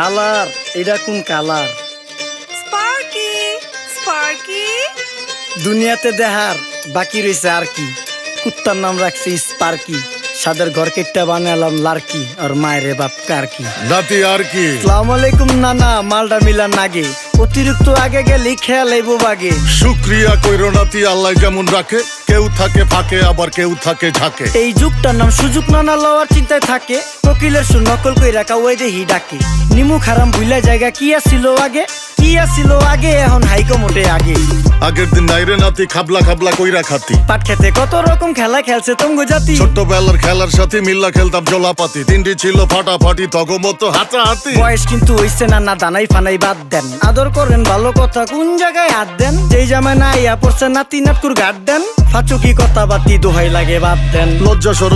খালার এটা কোন কালার? স্পার্কি স্পার্কি দুনিয়াতে দেহার বাকি রয়েছে আর কি। কুত্তার নাম রাখছি স্পার্কি, সাদের ঘর কেটটা বানালাম লার্কি, আর মায়ের বাপ কারকি। নাতি আর কি? আসসালামু আলাইকুম নানা, মালডা মিলা নাগে, অতিরিক্ত আগে গেলি খেয়াল আইবো বাগে। শুক্রিয়া কইরো নাতি, আল্লাহ যেমন রাখে, কেউ থাকে ফাঁকে আবার কেউ থাকে ঝাঁকে। এই যুগটার নাম সুযোগ নানা লওয়ার চিন্তায় থাকে, কোকিলের সুর নকল কই রাখা ওই দেহি ডাকে। নিমু খারাম ভুলা জায়গা কি আসিল আগে, কি আসিল আগে, এখন হাইকো মোটে আগে। আগের দিন নাইরে নাতি খাবলা খাবলা কইরা খাতি, পাট খেতে কত রকম খেলা খেলছে তঙ্গ জাতি। ছোট্টবেলার খেলার সাথে মিল্লা খেলতাম জলাপাতি, তিনটি ছিল ফাটাফাটি তগমতো হাতাহাতি। বয়স কিন্তু হইছে না, না দানাই ফানাই বাদ দেন, আদর করেন ভালো কথা কোন জায়গায় হাত দেন। যেই জামায় না ইয়া পড়ছে নাতি নাটকুর গাট দেন, ফাচুকি কথা বাতি দোহাই লাগে বাদ দেন। লজ্জা সরম